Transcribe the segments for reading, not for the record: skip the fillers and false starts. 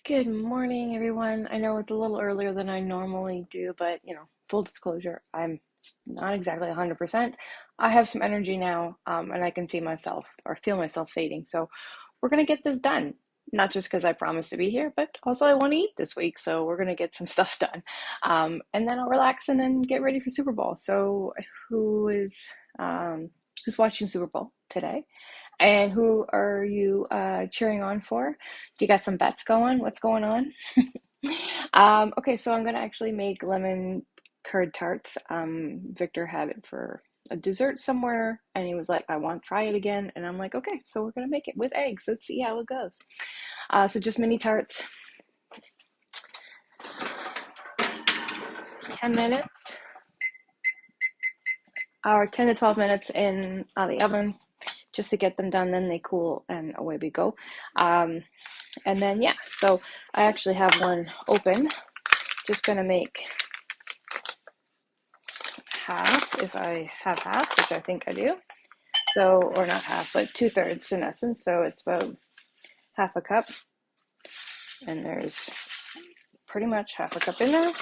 Good morning, everyone. I know it's a little earlier than I normally do, but full disclosure, I'm not exactly 100%. I have some energy now, and I can see myself or feel myself fading. So we're gonna get this done. Not just because I promised to be here, but also I want to eat this week, so we're gonna get some stuff done. And then I'll relax and then get ready for Super Bowl. So who is who's watching Super Bowl today? And who are you cheering on for? Do you got some bets going? What's going on? Okay, so I'm gonna actually make lemon curd tarts. Victor had it for a dessert somewhere, and he was like, "I want to try it again." And I'm like, "Okay, so we're gonna make it with eggs. Let's see how it goes." So just mini tarts, 10 minutes or 10 to 12 minutes in the oven just to get them done. Then they cool, and away we go. And then yeah, so I actually have one open. Just gonna make half if I have half, which I think I do. So, or not half, but 2/3 in essence. So it's about half a cup, and there's pretty much half a cup in there.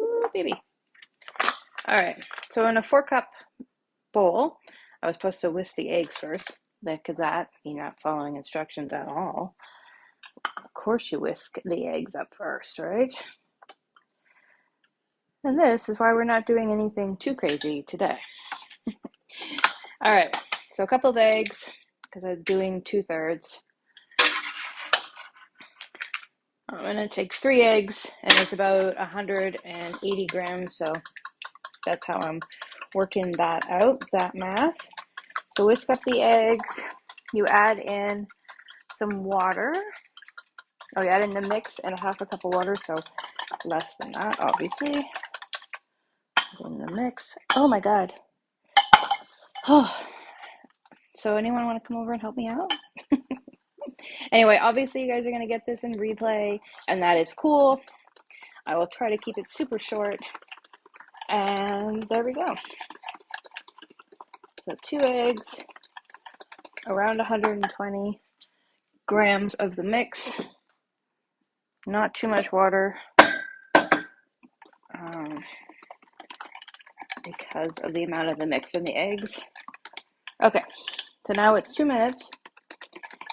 Ooh, baby. All right. So in a 4-cup bowl, I was supposed to whisk the eggs first. Because you're not following instructions at all. Of course, you whisk the eggs up first, right? And this is why we're not doing anything too crazy today. All right, so a couple of eggs, because I'm doing 2/3. And it takes 3 eggs, and it's about 180 grams, so that's how I'm working that out, that math. So whisk up the eggs, you add in some water. Oh, you add in the mix and a half a cup of water, so less than that, obviously. In the mix. Oh my God. Oh. So anyone want to come over and help me out? Anyway, obviously you guys are going to get this in replay, and that is cool. I will try to keep it super short. And there we go. So 2 eggs, around 120 grams of the mix. Not too much water because of the amount of the mix in the eggs. Okay, so now it's 2 minutes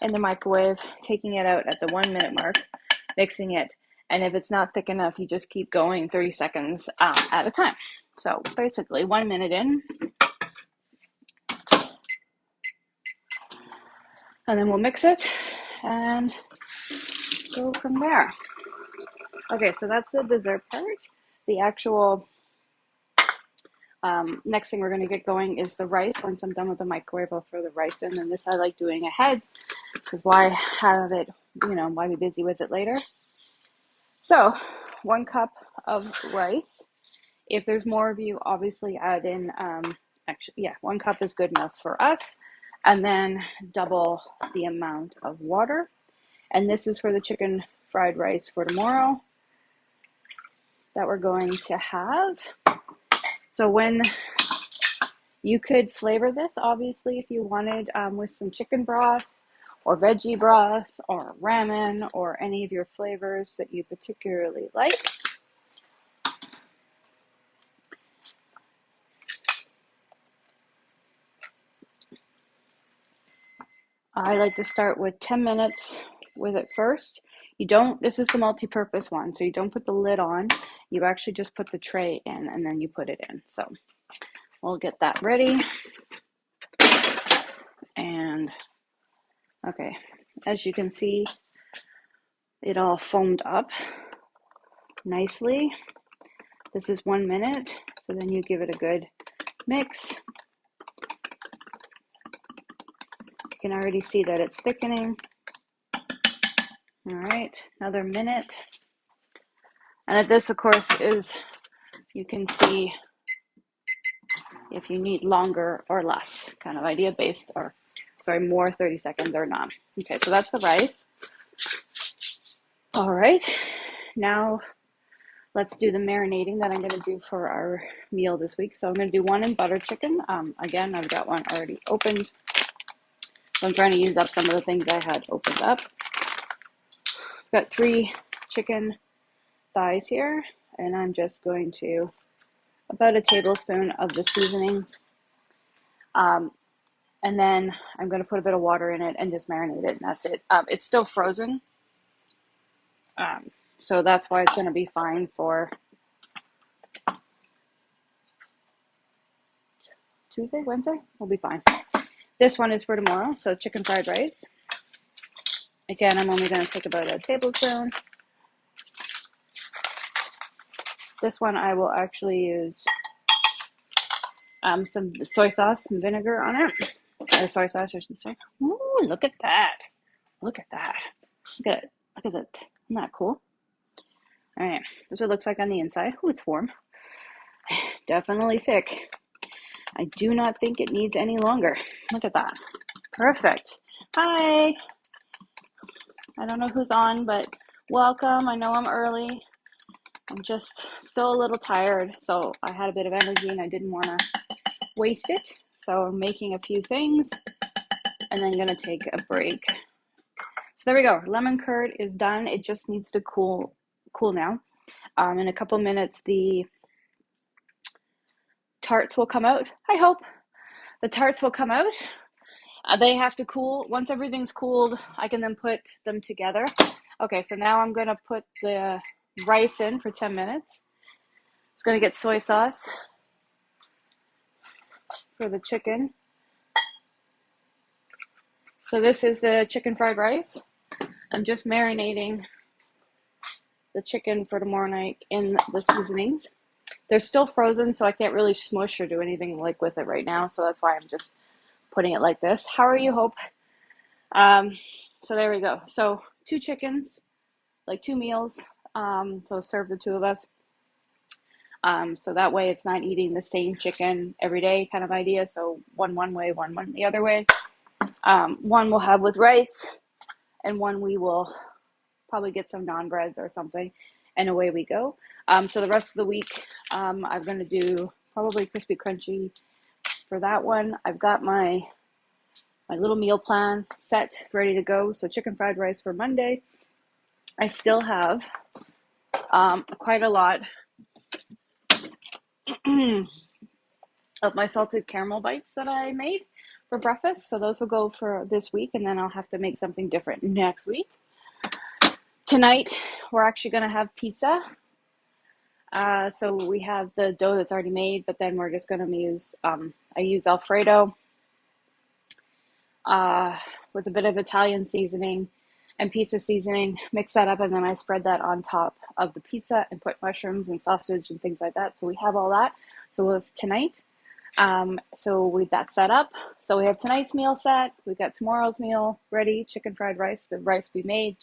in the microwave, taking it out at the 1-minute mark, mixing it. And if it's not thick enough, you just keep going 30 seconds at a time. So basically 1 minute in. And then we'll mix it and go from there. Okay, so that's the dessert part. The actual next thing we're going to get going is the rice. Once I'm done with the microwave, I'll throw the rice in. And this I like doing ahead, because why have it, why be busy with it later? So 1 cup of rice. If there's more of you, obviously add in, 1 cup is good enough for us. And then double the amount of water. And this is for the chicken fried rice for tomorrow that we're going to have. So when you could flavor this, obviously, if you wanted, with some chicken broth or veggie broth or ramen or any of your flavors that you particularly like. I like to start with 10 minutes with it first. This is the multi-purpose one, so you don't put the lid on. You actually just put the tray in and then you put it in. So we'll get that ready. And okay, as you can see, it all foamed up nicely. This is 1 minute, so then you give it a good mix. You can already see that it's thickening. All right, another minute. And this, of course, you can see if you need longer or less, kind of idea based, or more 30 seconds or not. Okay, so that's the rice. All right, now let's do the marinating that I'm going to do for our meal this week. So I'm going to do one in butter chicken. Again, I've got one already opened. So I'm trying to use up some of the things I had opened up. Got 3 chicken thighs here, and I'm just going to about a tablespoon of the seasonings. And then I'm going to put a bit of water in it and just marinate it, and that's it. It's still frozen, so that's why it's going to be fine for Tuesday, Wednesday. We'll be fine. This one is for tomorrow, so chicken fried rice. Again, I'm only going to take about a tablespoon. This one I will actually use some soy sauce and vinegar on it. Or soy sauce, I should say. Ooh, look at that. Look at that. Look at it. Look at that. Isn't that cool? All right. This is what it looks like on the inside. Ooh, it's warm. Definitely thick. I do not think it needs any longer. Look at that. Perfect. Hi. I don't know who's on, but welcome. I know I'm early. I'm just still a little tired, so I had a bit of energy and I didn't want to waste it. So I'm making a few things and then going to take a break. So there we go. Lemon curd is done. It just needs to cool now. In a couple minutes, the tarts will come out. I hope the tarts will come out. They have to cool. Once everything's cooled, I can then put them together. Okay, so now I'm going to put the rice in for 10 minutes. It's going to get soy sauce for the chicken. So this is the chicken fried rice. I'm just marinating the chicken for tomorrow night in the seasonings. They're still frozen, so I can't really smush or do anything like with it right now. So that's why I'm just putting it like this. How are you, Hope? So there we go. So 2 chickens, like 2 meals. So serve the 2 of us. So that way it's not eating the same chicken every day kind of idea. So one way, one the other way. One we'll have with rice, and one we will probably get some naan breads or something, and away we go. So the rest of the week, I'm going to do probably crispy crunchy for that one. I've got my little meal plan set, ready to go. So chicken fried rice for Monday. I still have quite a lot of my salted caramel bites that I made for breakfast. So those will go for this week, and then I'll have to make something different next week. Tonight, we're actually going to have pizza. So we have the dough that's already made, but then we're just going to use, I use Alfredo with a bit of Italian seasoning and pizza seasoning, mix that up, and then I spread that on top of the pizza and put mushrooms and sausage and things like that. So we have all that. So it's tonight. So we've that set up. So we have tonight's meal set. We've got tomorrow's meal ready, chicken fried rice, the rice we made,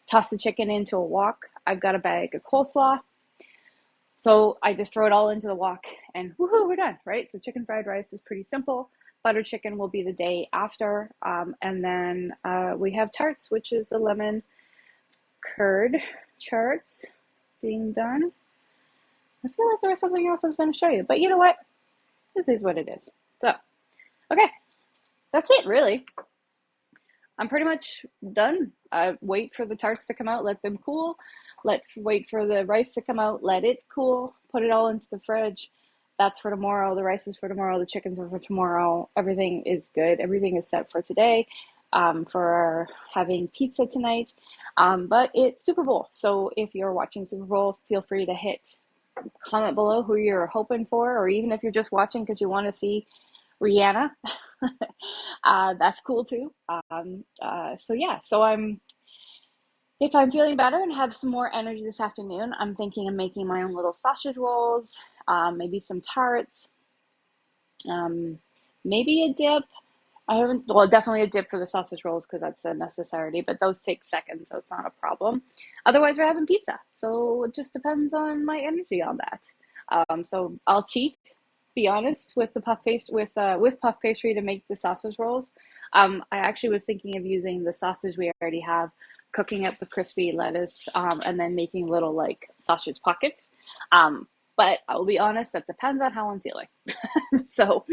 toss the chicken into a wok. I've got a bag of coleslaw. So I just throw it all into the wok and woohoo, we're done, right? So chicken fried rice is pretty simple. Butter chicken will be the day after. And then we have tarts, which is the lemon curd tarts being done. I feel like there was something else I was going to show you, but you know what? This is what it is. So, okay, that's it, really. I'm pretty much done. Wait for the tarts to come out, let them cool. Wait for the rice to come out, let it cool. Put it all into the fridge. That's for tomorrow. The rice is for tomorrow. The chickens are for tomorrow. Everything is good. Everything is set for today. For having pizza tonight. But it's Super Bowl. So if you're watching Super Bowl, feel free to comment below who you're hoping for, or even if you're just watching because you want to see Rihanna. That's cool too. So yeah, if I'm feeling better and have some more energy this afternoon, I'm thinking of making my own little sausage rolls, maybe some tarts, maybe a dip. Definitely a dip for the sausage rolls because that's a necessity, but those take seconds, so it's not a problem. Otherwise, we're having pizza. So it just depends on my energy on that. So I'll cheat, be honest, with the puff pastry to make the sausage rolls. I actually was thinking of using the sausage we already have, cooking it with crispy lettuce, and then making little like sausage pockets. But I'll be honest, that depends on how I'm feeling. So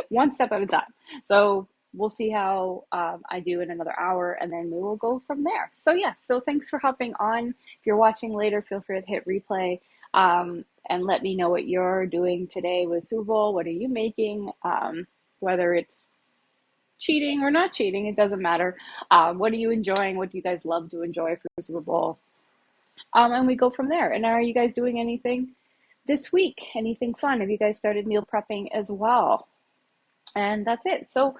one step at a time. So we'll see how I do in another hour, and then we will go from there. So yeah, so thanks for hopping on. If you're watching later, feel free to hit replay, and let me know what you're doing today with Super Bowl. What are you making? Whether it's cheating or not cheating, it doesn't matter. What are you enjoying? What do you guys love to enjoy for Super Bowl? And we go from there. And are you guys doing anything this week? Anything fun? Have you guys started meal prepping as well? And that's it. So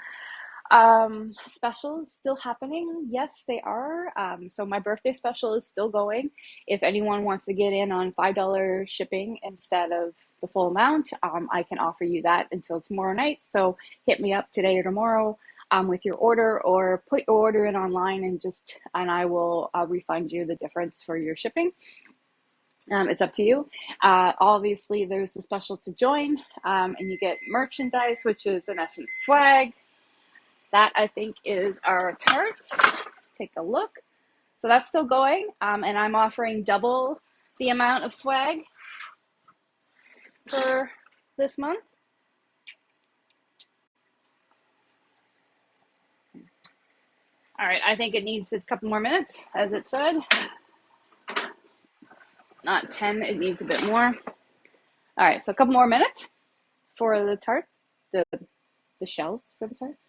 specials still happening. Yes, they are. So my birthday special is still going. If anyone wants to get in on $5 shipping instead of the full amount, I can offer you that until tomorrow night. So hit me up today or tomorrow with your order, or put your order in online, and I will refund you the difference for your shipping. It's up to you. Obviously, there's a special to join, and you get merchandise, which is in essence swag. That I think is our tarts. Let's take a look. So that's still going, and I'm offering double the amount of swag for this month. All right, I think it needs a couple more minutes, as it said. Not 10, it needs a bit more. All right, so a couple more minutes for the tarts, the shells for the tarts.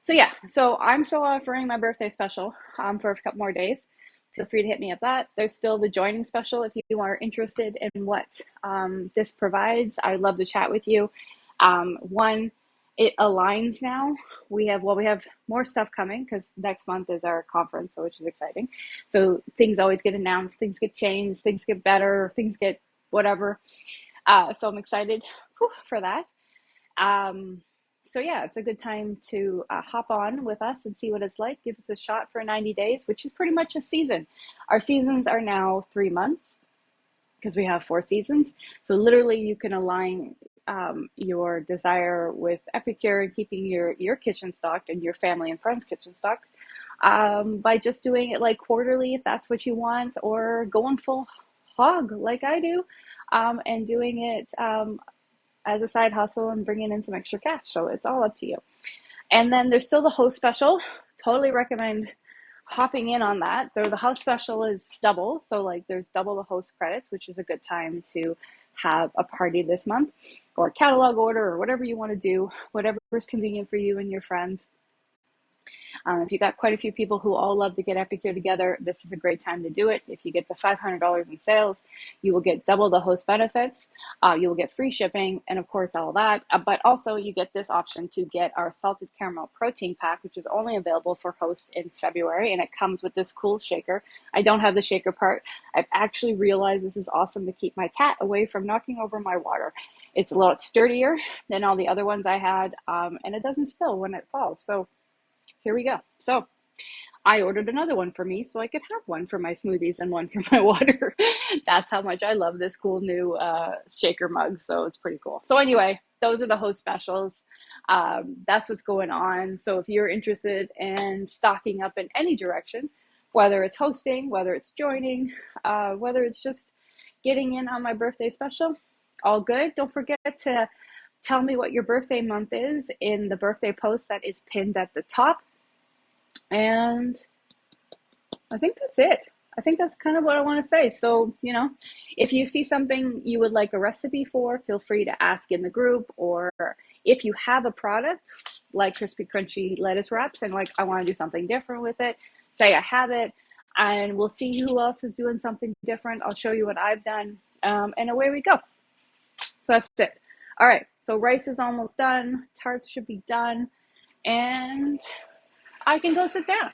So yeah, so I'm still offering my birthday special for a couple more days. Feel free to hit me up that. There's still the joining special if you are interested in what this provides. I'd love to chat with you. One, it aligns now. We have more stuff coming because next month is our conference, so which is exciting. So things always get announced, things get changed, things get better, things get whatever. So I'm excited for that. So yeah, it's a good time to hop on with us and see what it's like. Give us a shot for 90 days, which is pretty much a season. Our seasons are now 3 months because we have 4 seasons. So literally you can align your desire with Epicure and keeping your kitchen stocked and your family and friends kitchen stocked by just doing it like quarterly if that's what you want, or going full hog like I do, and doing it as a side hustle and bringing in some extra cash. So it's all up to you. And then there's still the host special. Totally recommend hopping in on that. The host special is double. So like there's double the host credits, which is a good time to have a party this month, or catalog order, or whatever you want to do, whatever is convenient for you and your friends. If you got quite a few people who all love to get Epicure together, this is a great time to do it. If you get the $500 in sales, you will get double the host benefits. You will get free shipping, and of course all that. But also you get this option to get our salted caramel protein pack, which is only available for hosts in February, and it comes with this cool shaker. I don't have the shaker part. I've actually realized this is awesome to keep my cat away from knocking over my water. It's a lot sturdier than all the other ones I had, and it doesn't spill when it falls. So here we go. So I ordered another one for me so I could have one for my smoothies and one for my water. That's how much I love this cool new shaker mug. So it's pretty cool. So anyway, those are the host specials. That's what's going on. So if you're interested in stocking up in any direction, whether it's hosting, whether it's joining, whether it's just getting in on my birthday special, all good. Don't forget to tell me what your birthday month is in the birthday post that is pinned at the top. And I think that's it. I think that's kind of what I want to say. So, if you see something you would like a recipe for, feel free to ask in the group. Or if you have a product like crispy crunchy lettuce wraps and like I want to do something different with it, say I have it, and we'll see who else is doing something different. I'll show you what I've done, and away we go. So that's it. All right, so rice is almost done. Tarts should be done, and I can go sit down.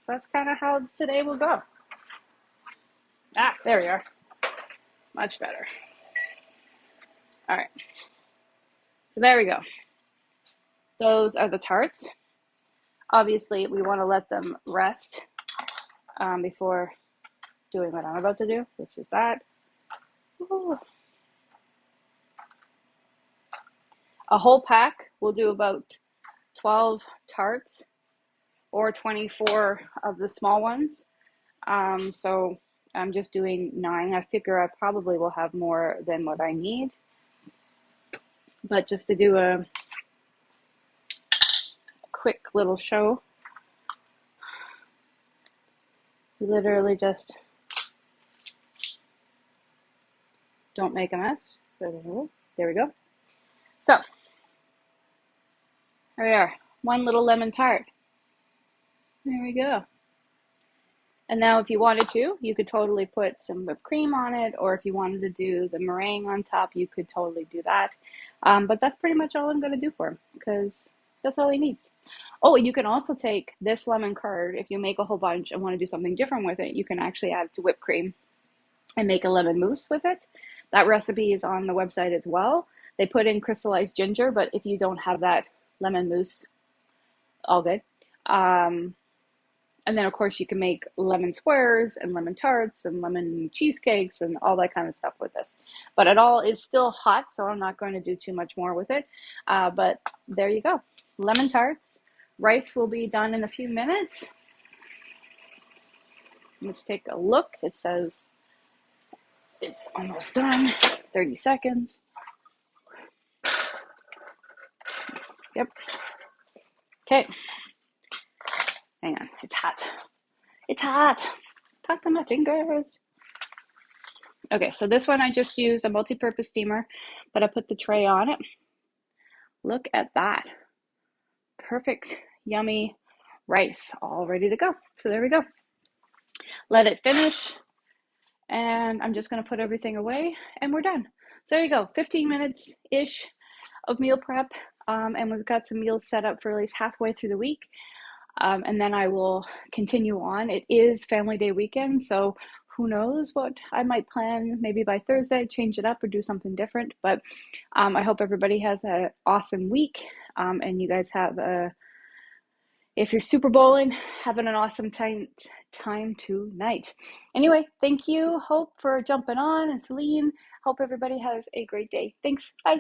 That's kind of how today will go. There we are. Much better. All right. So there we go. Those are the tarts. Obviously, we want to let them rest before doing what I'm about to do, which is that. Ooh. A whole pack will do about 12 tarts or 24 of the small ones. So I'm just doing 9. I figure I probably will have more than what I need. But just to do a quick little show. You literally just don't make a mess. There we go. So, here we are. One little lemon tart. There we go. And now if you wanted to, you could totally put some whipped cream on it, or if you wanted to do the meringue on top, you could totally do that. But that's pretty much all I'm going to do for him, because that's all he needs. Oh, you can also take this lemon curd. If you make a whole bunch and want to do something different with it, you can actually add it to whipped cream and make a lemon mousse with it. That recipe is on the website as well. They put in crystallized ginger, but if you don't have that lemon mousse, all good. And then, of course, you can make lemon squares and lemon tarts and lemon cheesecakes and all that kind of stuff with this. But it all is still hot, so I'm not going to do too much more with it. But there you go. Lemon tarts. Rice will be done in a few minutes. Let's take a look. It says it's almost done. 30 seconds. Yep. Okay. Hang on. It's hot. It's hot. Talk to my fingers. Okay, so this one I just used a multi-purpose steamer, but I put the tray on it. Look at that. Perfect, yummy rice, all ready to go. So there we go. Let it finish, and I'm just going to put everything away, and we're done. So there you go, 15 minutes-ish of meal prep, and we've got some meals set up for at least halfway through the week. And then I will continue on. It is Family Day weekend, so who knows what I might plan. Maybe by Thursday, change it up or do something different. But I hope everybody has an awesome week, and you guys have if you're Super Bowling, having an awesome time tonight. Anyway, thank you, Hope, for jumping on, and Celine. Hope everybody has a great day. Thanks. Bye.